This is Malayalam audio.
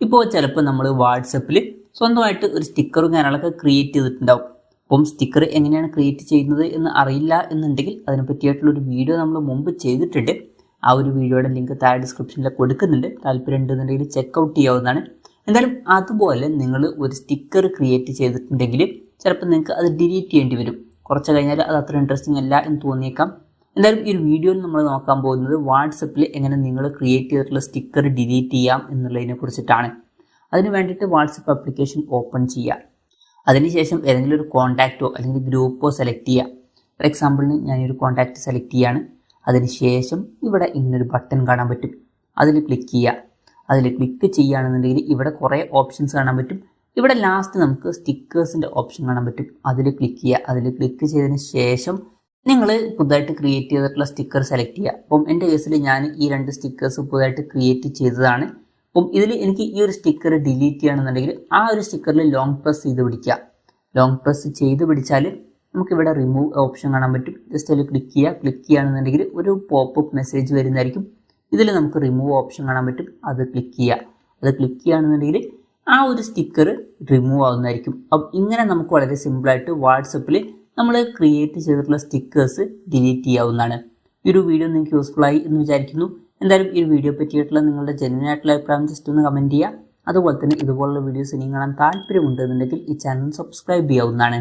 ഇപ്പോൾ ചിലപ്പോൾ നമ്മൾ വാട്സപ്പിൽ സ്വന്തമായിട്ട് ഒരു സ്റ്റിക്കറും കാര്യങ്ങളൊക്കെ ക്രിയേറ്റ് ചെയ്തിട്ടുണ്ടാവും. അപ്പം സ്റ്റിക്കർ എങ്ങനെയാണ് ക്രിയേറ്റ് ചെയ്യുന്നത് എന്ന് അറിയില്ല എന്നുണ്ടെങ്കിൽ അതിനെ പറ്റിയിട്ടുള്ളൊരു വീഡിയോ നമ്മൾ മുമ്പ് ചെയ്തിട്ടുണ്ട്. ആ ഒരു വീഡിയോയുടെ ലിങ്ക് താഴെ ഡിസ്ക്രിപ്ഷനിൽ കൊടുക്കുന്നുണ്ട്. താല്പര്യം ഉണ്ടെന്നുണ്ടെങ്കിൽ ചെക്കൗട്ട് ചെയ്യാവുന്നതാണ്. എന്തായാലും അതുപോലെ നിങ്ങൾ ഒരു സ്റ്റിക്കർ ക്രിയേറ്റ് ചെയ്തിട്ടുണ്ടെങ്കിൽ ചിലപ്പോൾ നിങ്ങൾക്ക് അത് ഡിലീറ്റ് ചെയ്യേണ്ടി വരും. കുറച്ച് കഴിഞ്ഞാൽ അത് അത്ര ഇൻട്രസ്റ്റിംഗ് അല്ല എന്ന് തോന്നിയേക്കാം. എന്തായാലും ഈ ഒരു വീഡിയോയിൽ നമ്മൾ നോക്കാൻ പോകുന്നത് വാട്സപ്പിൽ എങ്ങനെ നിങ്ങൾ ക്രിയേറ്റ് ചെയ്തിട്ടുള്ള സ്റ്റിക്കർ ഡിലീറ്റ് ചെയ്യാം എന്നുള്ളതിനെ കുറിച്ചിട്ടാണ്. അതിന് വേണ്ടിയിട്ട് വാട്സപ്പ് ആപ്ലിക്കേഷൻ ഓപ്പൺ ചെയ്യുക. അതിനുശേഷം ഏതെങ്കിലും ഒരു കോൺടാക്റ്റോ അല്ലെങ്കിൽ ഗ്രൂപ്പോ സെലക്ട് ചെയ്യുക. ഫോർ എക്സാമ്പിളിന് ഞാനൊരു കോൺടാക്റ്റ് സെലക്ട് ചെയ്യുകയാണ്. അതിനുശേഷം ഇവിടെ ഇങ്ങനൊരു ബട്ടൺ കാണാൻ പറ്റും, അതിൽ ക്ലിക്ക് ചെയ്യുക. അതിൽ ക്ലിക്ക് ചെയ്യുകയാണെന്നുണ്ടെങ്കിൽ ഇവിടെ കുറേ ഓപ്ഷൻസ് കാണാൻ പറ്റും. ഇവിടെ ലാസ്റ്റ് നമുക്ക് സ്റ്റിക്കേഴ്സിൻ്റെ ഓപ്ഷൻ കാണാൻ പറ്റും, അതിൽ ക്ലിക്ക് ചെയ്യുക. അതിൽ ക്ലിക്ക് ചെയ്തതിന് ശേഷം നിങ്ങൾ പുതുതായിട്ട് ക്രിയേറ്റ് ചെയ്തിട്ടുള്ള സ്റ്റിക്കർ സെലക്ട് ചെയ്യുക. അപ്പം എൻ്റെ കേസിൽ ഞാൻ ഈ 2 സ്റ്റിക്കേഴ്സ് പുതുതായിട്ട് ക്രിയേറ്റ് ചെയ്തതാണ്. അപ്പം ഇതിൽ എനിക്ക് ഈ ഒരു സ്റ്റിക്കർ ഡിലീറ്റ് ചെയ്യുകയാണെന്നുണ്ടെങ്കിൽ ആ ഒരു സ്റ്റിക്കറിൽ ലോങ് പ്രസ് ചെയ്ത് പിടിക്കുക. ലോങ് പ്രസ് ചെയ്ത് പിടിച്ചാൽ നമുക്കിവിടെ റിമൂവ് ഓപ്ഷൻ കാണാൻ പറ്റും. ജസ്റ്റ് അതിൽ ക്ലിക്ക് ചെയ്യുക. ക്ലിക്ക് ചെയ്യുകയാണെന്നുണ്ടെങ്കിൽ ഒരു പോപ്പപ്പ് മെസ്സേജ് വരുന്നതായിരിക്കും. ഇതിൽ നമുക്ക് റിമൂവ് ഓപ്ഷൻ കാണാൻ പറ്റും, അത് ക്ലിക്ക് ചെയ്യുക. അത് ക്ലിക്ക് ചെയ്യുകയാണെന്നുണ്ടെങ്കിൽ ആ ഒരു സ്റ്റിക്കർ റിമൂവ് ആവുന്നതായിരിക്കും. അപ്പം ഇങ്ങനെ നമുക്ക് വളരെ സിമ്പിളായിട്ട് വാട്സപ്പിൽ നമ്മൾ ക്രിയേറ്റ് ചെയ്തിട്ടുള്ള സ്റ്റിക്കേഴ്സ് ഡിലീറ്റ് ചെയ്യാവുന്നതാണ്. ഈ ഒരു വീഡിയോ നിങ്ങൾക്ക് യൂസ്ഫുൾ ആയി എന്ന് വിചാരിക്കുന്നു. എന്തായാലും ഈ വീഡിയോ പറ്റിയിട്ടുള്ള നിങ്ങളുടെ ജെന്യുവൻ ആയിട്ടുള്ള അഭിപ്രായം ജസ്റ്റ് ഒന്ന് കമൻറ്റ് ചെയ്യുക. അതുപോലെ തന്നെ ഇതുപോലുള്ള വീഡിയോസ് ഇനി കാണാൻ താല്പര്യമുണ്ടെന്നുണ്ടെങ്കിൽ ഈ ചാനൽ സബ്സ്ക്രൈബ് ചെയ്യാവുന്നതാണ്.